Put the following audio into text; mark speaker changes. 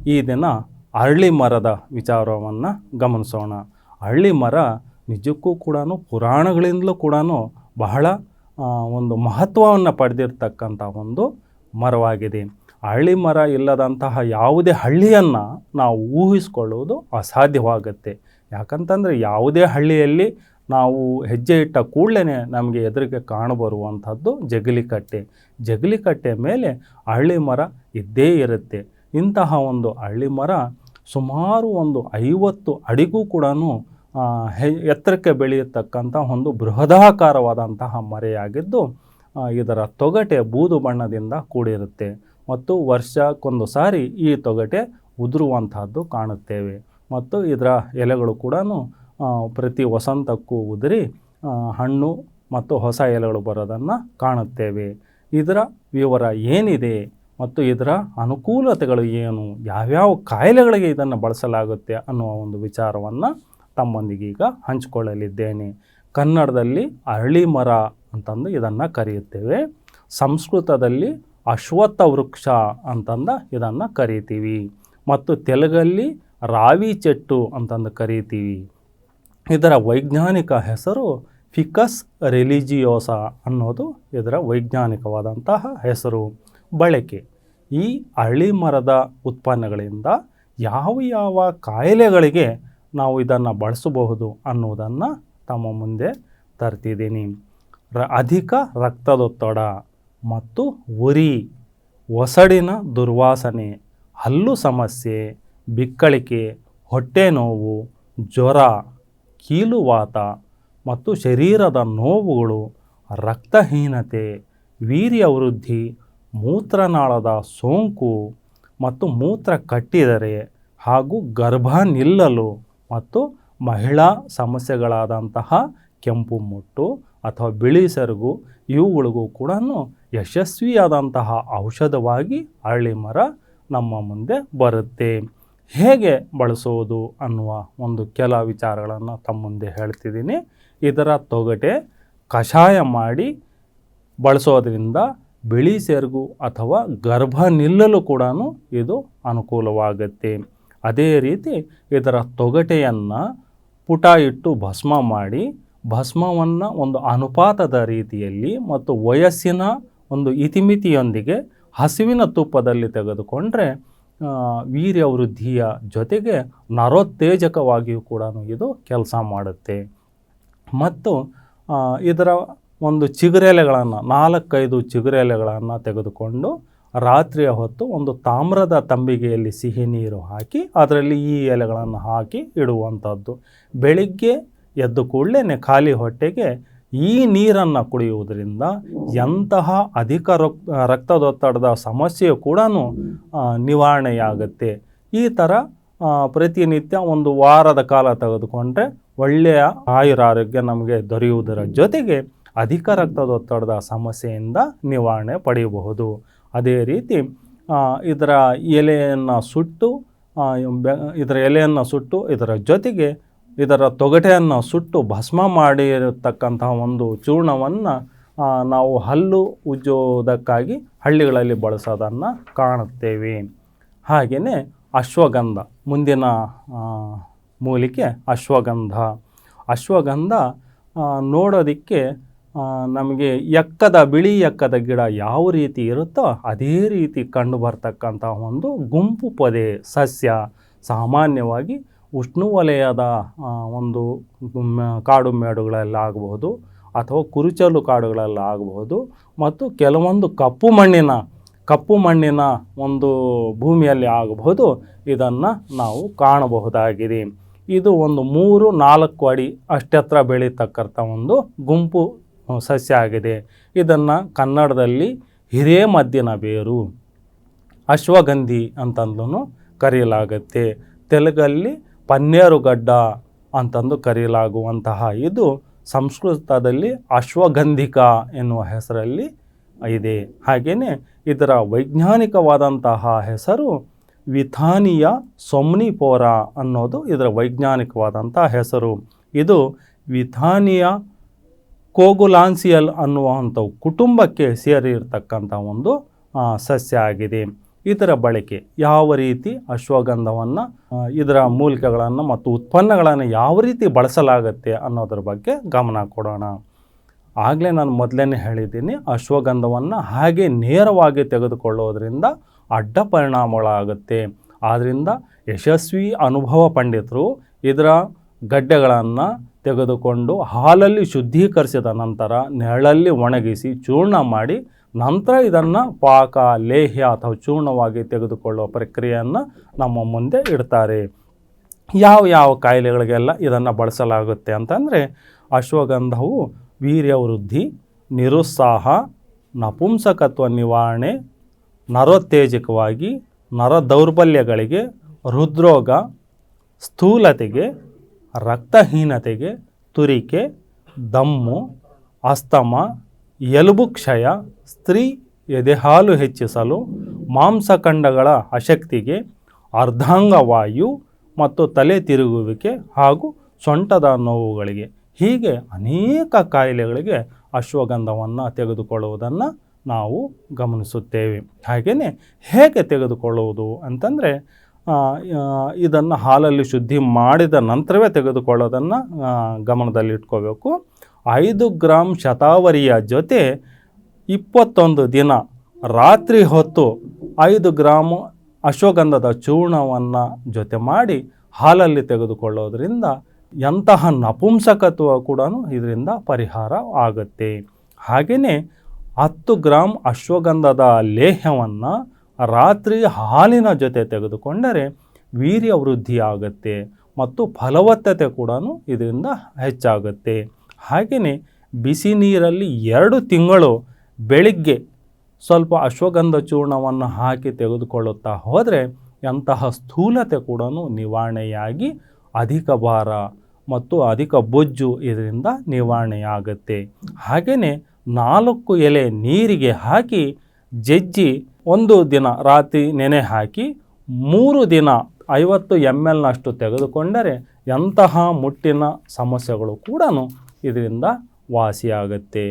Speaker 1: ಈ ದಿನ ಅರಳಿ ಮರದ ವಿಚಾರವನ್ನು ಗಮನಿಸೋಣ. ಅರಳಿ ಮರ ನಿಜಕ್ಕೂ ಕೂಡ ಪುರಾಣಗಳಿಂದಲೂ ಕೂಡ ಬಹಳ ಒಂದು ಮಹತ್ವವನ್ನು ಪಡೆದಿರ್ತಕ್ಕಂಥ ಒಂದು ಮರವಾಗಿದೆ. ಅರಳಿ ಮರ ಇಲ್ಲದಂತಹ ಯಾವುದೇ ಹಳ್ಳಿಯನ್ನು ನಾವು ಊಹಿಸ್ಕೊಳ್ಳುವುದು ಅಸಾಧ್ಯವಾಗುತ್ತೆ. ಯಾಕಂತಂದರೆ ಯಾವುದೇ ಹಳ್ಳಿಯಲ್ಲಿ ನಾವು ಹೆಜ್ಜೆ ಇಟ್ಟ ಕೂಡಲೇ ನಮಗೆ ಎದುರಿಗೆ ಕಾಣಬರುವಂಥದ್ದು ಜಗಲಿಕಟ್ಟೆ. ಜಗಲಿಕಟ್ಟೆ ಮೇಲೆ ಅರಳಿ ಮರ ಇದ್ದೇ ಇರುತ್ತೆ. ಇಂತಹ ಒಂದು ಅರಳಿ ಮರ ಸುಮಾರು ಒಂದು 50 ಅಡಿಗೂ ಕೂಡ ಎತ್ತರಕ್ಕೆ ಬೆಳೆಯತಕ್ಕಂಥ ಒಂದು ಬೃಹದಾಕಾರವಾದಂತಹ ಮರೆಯಾಗಿದ್ದು, ಇದರ ತೊಗಟೆ ಬೂದು ಬಣ್ಣದಿಂದ ಕೂಡಿರುತ್ತೆ ಮತ್ತು ವರ್ಷಕ್ಕೊಂದು ಸಾರಿ ಈ ತೊಗಟೆ ಉದುರುವಂತಹದ್ದು ಕಾಣುತ್ತೇವೆ. ಮತ್ತು ಇದರ ಎಲೆಗಳು ಕೂಡ ಪ್ರತಿ ವಸಂತಕ್ಕೂ ಉದುರಿ ಹಣ್ಣು ಮತ್ತು ಹೊಸ ಎಲೆಗಳು ಬರೋದನ್ನು ಕಾಣುತ್ತೇವೆ. ಇದರ ವಿವರ ಏನಿದೆ ಮತ್ತು ಇದರ ಅನುಕೂಲತೆಗಳು ಏನು, ಯಾವ್ಯಾವ ಕಾಯಿಲೆಗಳಿಗೆ ಇದನ್ನು ಬಳಸಲಾಗುತ್ತೆ ಅನ್ನುವ ಒಂದು ವಿಚಾರವನ್ನು ತಮ್ಮೊಂದಿಗೀಗ ಹಂಚಿಕೊಳ್ಳಲಿದ್ದೇನೆ. ಕನ್ನಡದಲ್ಲಿ ಅರಳಿ ಮರ ಅಂತಂದು ಇದನ್ನು ಕರೆಯುತ್ತೇವೆ. ಸಂಸ್ಕೃತದಲ್ಲಿ ಅಶ್ವತ್ಥ ವೃಕ್ಷ ಅಂತಂದು ಇದನ್ನು ಕರಿತೀವಿ ಮತ್ತು ತೆಲುಗಲ್ಲಿ ರಾವಿ ಚೆಟ್ಟು ಅಂತಂದು ಕರಿತೀವಿ. ಇದರ ವೈಜ್ಞಾನಿಕ ಹೆಸರು ಫಿಕಸ್ ರಿಲಿಜಿಯೋಸಾ ಅನ್ನೋದು ಇದರ ವೈಜ್ಞಾನಿಕವಾದಂತಹ ಹೆಸರು. ಬಳಕೆ: ಈ ಅರಳಿ ಮರದ ಉತ್ಪನ್ನಗಳಿಂದ ಯಾವ ಯಾವ ಕಾಯಿಲೆಗಳಿಗೆ ನಾವು ಇದನ್ನು ಬಳಸಬಹುದು ಅನ್ನೋದನ್ನು ತಮ್ಮ ಮುಂದೆ ತರ್ತಿದ್ದೀನಿ. ಅಧಿಕ ರಕ್ತದೊತ್ತಡ ಮತ್ತು ಉರಿ, ಒಸಡಿನ ದುರ್ವಾಸನೆ, ಹಲ್ಲು ಸಮಸ್ಯೆ, ಬಿಕ್ಕಳಿಕೆ, ಹೊಟ್ಟೆ ನೋವು, ಜ್ವರ, ಕೀಲುವಾತ ಮತ್ತು ಶರೀರದ ನೋವುಗಳು, ರಕ್ತಹೀನತೆ, ವೀರ್ಯ ವೃದ್ಧಿ, ಮೂತ್ರನಾಳದ ಸೋಂಕು ಮತ್ತು ಮೂತ್ರ ಕಟ್ಟಿದರೆ ಹಾಗೂ ಗರ್ಭ ನಿಲ್ಲಲು ಮತ್ತು ಮಹಿಳಾ ಸಮಸ್ಯೆಗಳಾದಂತಹ ಕೆಂಪು ಮುಟ್ಟು ಅಥವಾ ಬಿಳಿ ಸೆರಗು ಇವುಗಳಿಗೂ ಕೂಡ ಯಶಸ್ವಿಯಾದಂತಹ ಔಷಧವಾಗಿ ಅರಳಿ ಮರ ನಮ್ಮ ಮುಂದೆ ಬರುತ್ತೆ. ಹೇಗೆ ಬಳಸೋದು ಅನ್ನುವ ಒಂದು ಕೆಲ ವಿಚಾರಗಳನ್ನು ತಮ್ಮ ಮುಂದೆ ಹೇಳ್ತಿದ್ದೀನಿ. ಇದರ ತೊಗಟೆ ಕಷಾಯ ಮಾಡಿ ಬಳಸೋದ್ರಿಂದ ಬಿಳಿ ಸೆರಗು ಅಥವಾ ಗರ್ಭ ನಿಲ್ಲಲು ಕೂಡ ಇದು ಅನುಕೂಲವಾಗುತ್ತೆ. ಅದೇ ರೀತಿ ಇದರ ತೊಗಟೆಯನ್ನು ಪುಟ ಇಟ್ಟು ಭಸ್ಮ ಮಾಡಿ, ಭಸ್ಮವನ್ನು ಒಂದು ಅನುಪಾತದ ರೀತಿಯಲ್ಲಿ ಮತ್ತು ವಯಸ್ಸಿನ ಒಂದು ಇತಿಮಿತಿಯೊಂದಿಗೆ ಹಸುವಿನ ತುಪ್ಪದಲ್ಲಿ ತೆಗೆದುಕೊಂಡ್ರೆ ವೀರ್ಯ ವೃದ್ಧಿಯ ಜೊತೆಗೆ ನರೋತ್ತೇಜಕವಾಗಿಯೂ ಕೂಡ ಇದು ಕೆಲಸ ಮಾಡುತ್ತೆ. ಮತ್ತು ಇದರ ಒಂದು ಚಿಗುರೆಲೆಗಳನ್ನು 4-5 ಚಿಗುರೆಲೆಗಳನ್ನು ತೆಗೆದುಕೊಂಡು ರಾತ್ರಿಯ ಹೊತ್ತು ಒಂದು ತಾಮ್ರದ ತಂಬಿಗೆಯಲ್ಲಿ ಸಿಹಿ ನೀರು ಹಾಕಿ ಅದರಲ್ಲಿ ಈ ಎಲೆಗಳನ್ನು ಹಾಕಿ ಇಡುವಂಥದ್ದು. ಬೆಳಿಗ್ಗೆ ಎದ್ದು ಕೂಡಲೇ ಖಾಲಿ ಹೊಟ್ಟೆಗೆ ಈ ನೀರನ್ನು ಕುಡಿಯುವುದರಿಂದ ಎಂತಹ ಅಧಿಕ ರಕ್ತದೊತ್ತಡದ ಸಮಸ್ಯೆಯು ಕೂಡ ನಿವಾರಣೆಯಾಗುತ್ತೆ. ಈ ಥರ ಪ್ರತಿನಿತ್ಯ ಒಂದು ವಾರದ ಕಾಲ ತೆಗೆದುಕೊಂಡ್ರೆ ಒಳ್ಳೆಯ ಆಯುರಾರೋಗ್ಯ ನಮಗೆ ದೊರೆಯುವುದರ ಜೊತೆಗೆ ಅಧಿಕ ರಕ್ತದೊತ್ತಡದ ಸಮಸ್ಯೆಯಿಂದ ನಿವಾರಣೆ ಪಡೆಯಬಹುದು. ಅದೇ ರೀತಿ ಇದರ ಎಲೆಯನ್ನು ಸುಟ್ಟು ಇದರ ಜೊತೆಗೆ ಇದರ ತೊಗಟೆಯನ್ನು ಸುಟ್ಟು ಭಸ್ಮ ಮಾಡಿರತಕ್ಕಂತಹ ಒಂದು ಚೂರ್ಣವನ್ನು ನಾವು ಹಲ್ಲು ಉಜ್ಜುವುದಕ್ಕಾಗಿ ಹಳ್ಳಿಗಳಲ್ಲಿ ಬಳಸೋದನ್ನು ಕಾಣುತ್ತೇವೆ. ಹಾಗೆಯೇ ಅಶ್ವಗಂಧ, ಮುಂದಿನ ಮೂಲಿಕೆ ಅಶ್ವಗಂಧ ನೋಡೋದಕ್ಕೆ ನಮಗೆ ಬಿಳಿ ಎಕ್ಕದ ಗಿಡ ಯಾವ ರೀತಿ ಇರುತ್ತೋ ಅದೇ ರೀತಿ ಕಂಡು ಬರ್ತಕ್ಕಂಥ ಒಂದು ಗುಂಪು ಪೊದೆ ಸಸ್ಯ. ಸಾಮಾನ್ಯವಾಗಿ ಉಷ್ಣವಲಯದ ಒಂದು ಕಾಡು ಮೇಡುಗಳಲ್ಲಾಗಬಹುದು ಅಥವಾ ಕುರುಚಲು ಕಾಡುಗಳಲ್ಲಾಗಬಹುದು ಮತ್ತು ಕೆಲವೊಂದು ಕಪ್ಪು ಮಣ್ಣಿನ ಒಂದು ಭೂಮಿಯಲ್ಲಿ ಆಗಬಹುದು ಇದನ್ನು ನಾವು ಕಾಣಬಹುದಾಗಿದೆ. ಇದು ಒಂದು 3-4 ಅಡಿ ಅಷ್ಟೆತ್ರ ಬೆಳೀತಕ್ಕಂಥ ಒಂದು ಗುಂಪು ಸಸ್ಯ ಆಗಿದೆ. ಇದನ್ನು ಕನ್ನಡದಲ್ಲಿ ಹಿರೇಮದ್ದಿನ ಬೇರು, ಅಶ್ವಗಂಧಿ ಅಂತಂದು ಕರೆಯಲಾಗುತ್ತೆ. ತೆಲುಗಲ್ಲಿ ಪನ್ನೇರುಗಡ್ಡ ಅಂತಂದು ಕರೆಯಲಾಗುವಂತಹ ಇದು ಸಂಸ್ಕೃತದಲ್ಲಿ ಅಶ್ವಗಂಧಿಕ ಎನ್ನುವ ಹೆಸರಲ್ಲಿ ಇದೆ. ಹಾಗೆಯೇ ಇದರ ವೈಜ್ಞಾನಿಕವಾದಂತಹ ಹೆಸರು ವಿಥಾನಿಯಾ ಸೊಮ್ನಿಫೋರಾ ಅನ್ನೋದು ಇದರ ವೈಜ್ಞಾನಿಕವಾದಂಥ ಹೆಸರು. ಇದು ವಿಥಾನಿಯಾ ಕೋಗುಲಾನ್ಸಿಯಲ್ ಅನ್ನುವಂಥ ಕುಟುಂಬಕ್ಕೆ ಸೇರಿರ್ತಕ್ಕಂಥ ಒಂದು ಸಸ್ಯ ಆಗಿದೆ. ಇದರ ಬಳಕೆ ಯಾವ ರೀತಿ ಅಶ್ವಗಂಧವನ್ನು ಇದರ ಮೂಲಿಕೆಗಳನ್ನು ಮತ್ತು ಉತ್ಪನ್ನಗಳನ್ನು ಯಾವ ರೀತಿ ಬಳಸಲಾಗುತ್ತೆ ಅನ್ನೋದ್ರ ಬಗ್ಗೆ ಗಮನ ಕೊಡೋಣ. ಆಗಲೇ ನಾನು ಮೊದಲೇ ಹೇಳಿದ್ದೀನಿ, ಅಶ್ವಗಂಧವನ್ನು ಹಾಗೆ ನೇರವಾಗಿ ತೆಗೆದುಕೊಳ್ಳೋದ್ರಿಂದ ಅಡ್ಡ ಪರಿಣಾಮಗಳಾಗುತ್ತೆ. ಆದ್ದರಿಂದ ಯಶಸ್ವಿ ಅನುಭವ ಪಂಡಿತರು ಇದರ ಗಡ್ಡೆಗಳನ್ನು ತೆಗೆದುಕೊಂಡು ಹಾಲಲ್ಲಿ ಶುದ್ಧೀಕರಿಸಿದ ನಂತರ ನೆರಳಲ್ಲಿ ಒಣಗಿಸಿ ಚೂರ್ಣ ಮಾಡಿ ನಂತರ ಇದನ್ನು ಪಾಕ, ಲೇಹ್ಯ ಅಥವಾ ಚೂರ್ಣವಾಗಿ ತೆಗೆದುಕೊಳ್ಳುವ ಪ್ರಕ್ರಿಯೆಯನ್ನು ನಮ್ಮ ಮುಂದೆ ಇಡ್ತಾರೆ. ಯಾವ ಕಾಯಿಲೆಗಳಿಗೆಲ್ಲ ಇದನ್ನು ಬಳಸಲಾಗುತ್ತೆ ಅಂತಂದರೆ, ಅಶ್ವಗಂಧವು ವೀರ್ಯವೃದ್ಧಿ, ನಿರುತ್ಸಾಹ, ನಪುಂಸಕತ್ವ ನಿವಾರಣೆ, ನರೋತ್ತೇಜಕವಾಗಿ, ನರ ದೌರ್ಬಲ್ಯಗಳಿಗೆ, ಹೃದ್ರೋಗ, ಸ್ಥೂಲತೆಗೆ, ರಕ್ತಹೀನತೆಗೆ, ತುರಿಕೆ, ದಮ್ಮು, ಅಸ್ತಮ, ಎಲುಬು ಕ್ಷಯ, ಸ್ತ್ರೀ ಎದೆಹಾಲು ಹೆಚ್ಚಿಸಲು, ಮಾಂಸಖಂಡಗಳ ಅಶಕ್ತಿಗೆ, ಅರ್ಧಾಂಗವಾಯು ಮತ್ತು ತಲೆ ತಿರುಗುವಿಕೆ ಹಾಗೂ ಸೊಂಟದ ನೋವುಗಳಿಗೆ, ಹೀಗೆ ಅನೇಕ ಕಾಯಿಲೆಗಳಿಗೆ ಅಶ್ವಗಂಧವನ್ನು ತೆಗೆದುಕೊಳ್ಳುವುದನ್ನು ನಾವು ಗಮನಿಸುತ್ತೇವೆ. ಹಾಗೆಯೇ ಹೇಗೆ ತೆಗೆದುಕೊಳ್ಳುವುದು ಅಂತಂದರೆ, ಇದನ್ನು ಹಾಲಲ್ಲಿ ಶುದ್ಧಿ ಮಾಡಿದ ನಂತರವೇ ತೆಗೆದುಕೊಳ್ಳೋದನ್ನು ಗಮನದಲ್ಲಿಟ್ಕೋಬೇಕು. 5 ಗ್ರಾಂ ಶತಾವರಿಯ ಜೊತೆ 21 ದಿನ ರಾತ್ರಿ ಹೊತ್ತು 5 ಗ್ರಾಮ್ ಅಶ್ವಗಂಧದ ಚೂರ್ಣವನ್ನು ಜೊತೆ ಮಾಡಿ ಹಾಲಲ್ಲಿ ತೆಗೆದುಕೊಳ್ಳೋದ್ರಿಂದ ಎಂತಹ ನಪುಂಸಕತ್ವ ಕೂಡ ಇದರಿಂದ ಪರಿಹಾರ ಆಗುತ್ತೆ. ಹಾಗೆಯೇ 10 ಗ್ರಾಂ ಅಶ್ವಗಂಧದ ಲೇಹ್ಯವನ್ನು ರಾತ್ರಿ ಹಾಲಿನ ಜೊತೆ ತೆಗೆದುಕೊಂಡರೆ ವೀರ್ಯವೃದ್ಧಿ ಆಗುತ್ತೆ ಮತ್ತು ಫಲವತ್ತತೆ ಕೂಡ ಇದರಿಂದ ಹೆಚ್ಚಾಗುತ್ತೆ. ಹಾಗೆಯೇ ಬಿಸಿ ನೀರಲ್ಲಿ 2 ತಿಂಗಳು ಬೆಳಿಗ್ಗೆ ಸ್ವಲ್ಪ ಅಶ್ವಗಂಧ ಚೂರ್ಣವನ್ನು ಹಾಕಿ ತೆಗೆದುಕೊಳ್ಳುತ್ತಾ ಹೋದರೆ ಎಂತಹ ಸ್ಥೂಲತೆ ಕೂಡ ನಿವಾರಣೆಯಾಗಿ ಅಧಿಕ ಭಾರ ಮತ್ತು ಅಧಿಕ ಬೊಜ್ಜು ಇದರಿಂದ ನಿವಾರಣೆಯಾಗುತ್ತೆ. ಹಾಗೆಯೇ 4 ಎಲೆ ನೀರಿಗೆ ಹಾಕಿ ಜಜ್ಜಿ 1 ದಿನ ರಾತ್ರಿ ನೆನೆ ಹಾಕಿ 3 ದಿನ 50 ml ತೆಗೆದುಕೊಂಡರೆ ಎಂತಹ ಮುಟ್ಟಿನ ಸಮಸ್ಯೆಗಳು ಕೂಡ ಇದರಿಂದ ವಾಸಿಯಾಗುತ್ತೆ.